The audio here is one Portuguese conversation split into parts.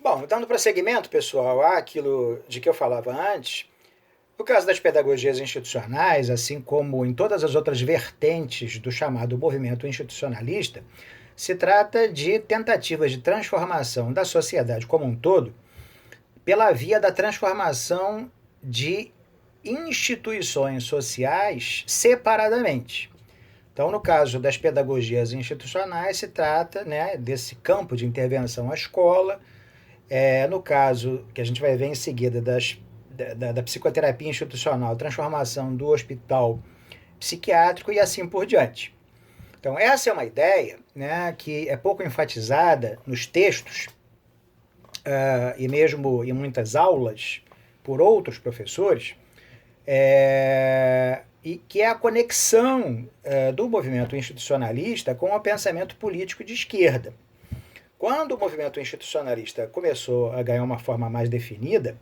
Bom, dando prosseguimento, pessoal, àquilo de que eu falava antes, no caso das pedagogias institucionais, assim como em todas as outras vertentes do chamado movimento institucionalista, se trata de tentativas de transformação da sociedade como um todo pela via da transformação de instituições sociais separadamente. Então, no caso das pedagogias institucionais, se trata, né, desse campo de intervenção à escola. No caso que a gente vai ver em seguida da psicoterapia institucional, transformação do hospital psiquiátrico e assim por diante. Então, essa é uma ideia, né, que é pouco enfatizada nos textos e mesmo em muitas aulas por outros professores, e que é a conexão do movimento institucionalista com o pensamento político de esquerda. Quando o movimento institucionalista começou a ganhar uma forma mais definida,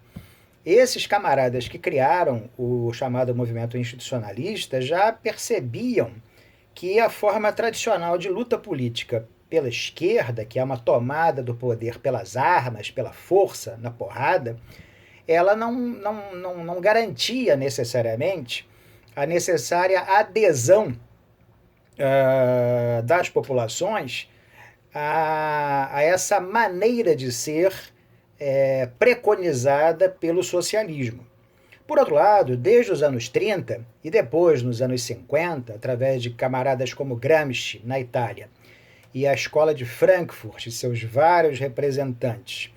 esses camaradas que criaram o chamado movimento institucionalista já percebiam que a forma tradicional de luta política pela esquerda, que é uma tomada do poder pelas armas, pela força, na porrada, ela não garantia necessariamente a necessária adesão das populações a essa maneira de ser preconizada pelo socialismo. Por outro lado, desde os anos 30 e depois nos anos 50, através de camaradas como Gramsci, na Itália, e a Escola de Frankfurt e seus vários representantes,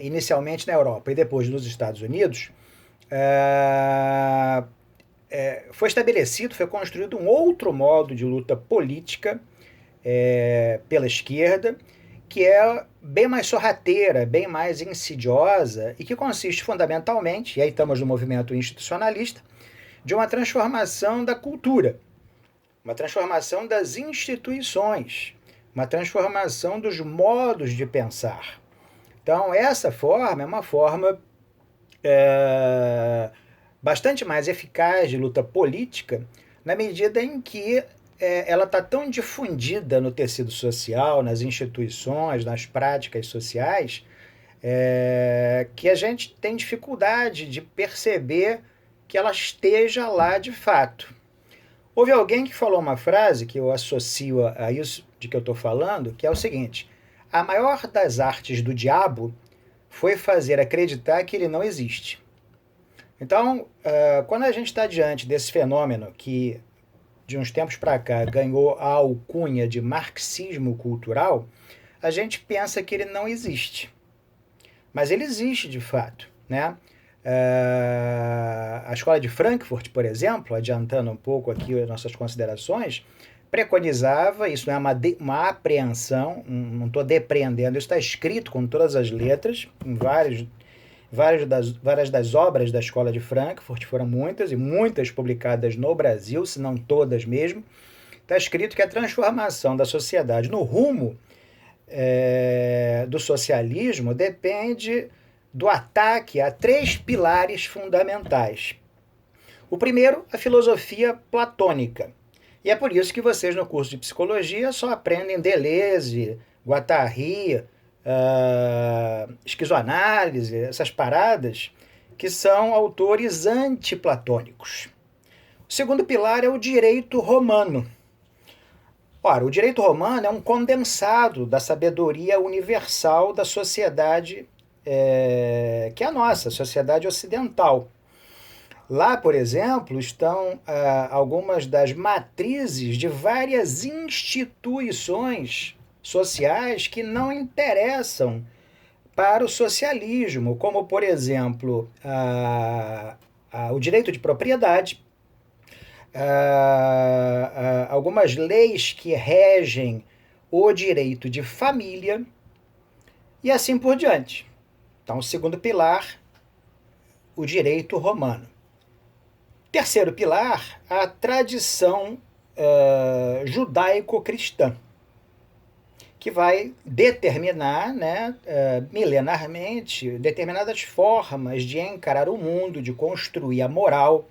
inicialmente na Europa e depois nos Estados Unidos, foi estabelecido, foi construído um outro modo de luta política pela esquerda, que é bem mais sorrateira, bem mais insidiosa e que consiste fundamentalmente, e aí estamos no movimento institucionalista, de uma transformação da cultura, uma transformação das instituições, uma transformação dos modos de pensar. Então, essa forma é uma forma bastante mais eficaz de luta política, na medida em que ela está tão difundida no tecido social, nas instituições, nas práticas sociais, que a gente tem dificuldade de perceber que ela esteja lá de fato. Houve alguém que falou uma frase que eu associo a isso de que eu estou falando, que é o seguinte: a maior das artes do diabo foi fazer acreditar que ele não existe. Então, quando a gente está diante desse fenômeno que de uns tempos para cá ganhou a alcunha de marxismo cultural, a gente pensa que ele não existe. Mas ele existe de fato, né? A Escola de Frankfurt, por exemplo, adiantando um pouco aqui as nossas considerações, preconizava, isso não é uma apreensão, não estou depreendendo, isso está escrito com todas as letras, em várias das obras da Escola de Frankfurt, foram muitas, e muitas publicadas no Brasil, se não todas mesmo, está escrito que a transformação da sociedade no rumo do socialismo depende do ataque a três pilares fundamentais. O primeiro, a filosofia platônica. E é por isso que vocês no curso de psicologia só aprendem Deleuze, Guattari, esquizoanálise, essas paradas, que são autores antiplatônicos. O segundo pilar é o direito romano. Ora, o direito romano é um condensado da sabedoria universal da sociedade que é a nossa, a sociedade ocidental. Lá, por exemplo, estão algumas das matrizes de várias instituições sociais que não interessam para o socialismo, como, por exemplo, o direito de propriedade, algumas leis que regem o direito de família e assim por diante. Então, o segundo pilar, o direito romano. Terceiro pilar, a tradição judaico-cristã, que vai determinar, né, milenarmente, determinadas formas de encarar o mundo, de construir a moral,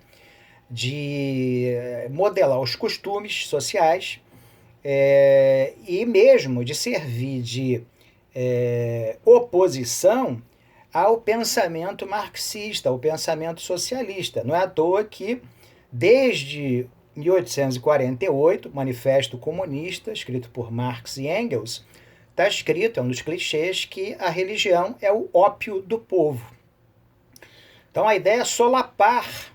de modelar os costumes sociais e mesmo de servir de oposição ao pensamento marxista, ao pensamento socialista. Não é à toa que, desde 1848, Manifesto Comunista, escrito por Marx e Engels, está escrito, é um dos clichês, que a religião é o ópio do povo. Então a ideia é solapar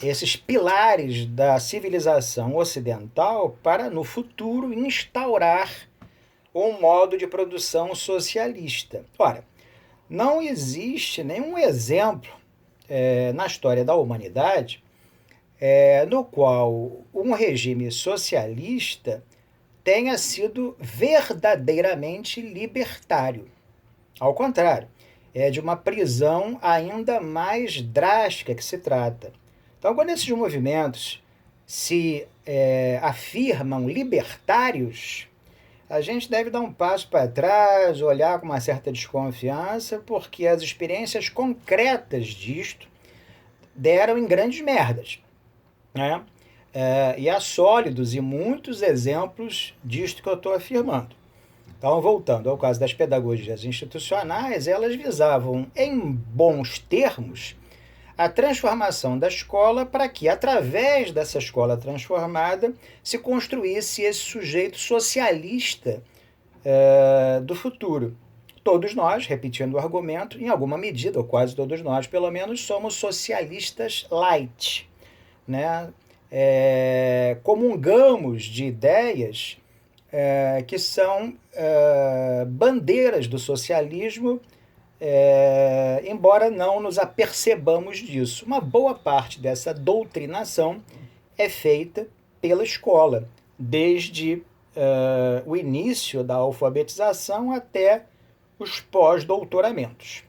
esses pilares da civilização ocidental para, no futuro, instaurar um modo de produção socialista. Ora, não existe nenhum exemplo na história da humanidade no qual um regime socialista tenha sido verdadeiramente libertário. Ao contrário, é de uma prisão ainda mais drástica que se trata. Então, quando esses movimentos se afirmam libertários, a gente deve dar um passo para trás, olhar com uma certa desconfiança, porque as experiências concretas disto deram em grandes merdas, né? E há sólidos e muitos exemplos disto que eu estou afirmando. Então, voltando ao caso das pedagogias institucionais, elas visavam, em bons termos, a transformação da escola para que, através dessa escola transformada, se construísse esse sujeito socialista do futuro. Todos nós, repetindo o argumento, em alguma medida, ou quase todos nós, pelo menos, somos socialistas light, né? Comungamos de ideias que são bandeiras do socialismo, embora não nos apercebamos disso. Uma boa parte dessa doutrinação é feita pela escola, desde o início da alfabetização até os pós-doutoramentos.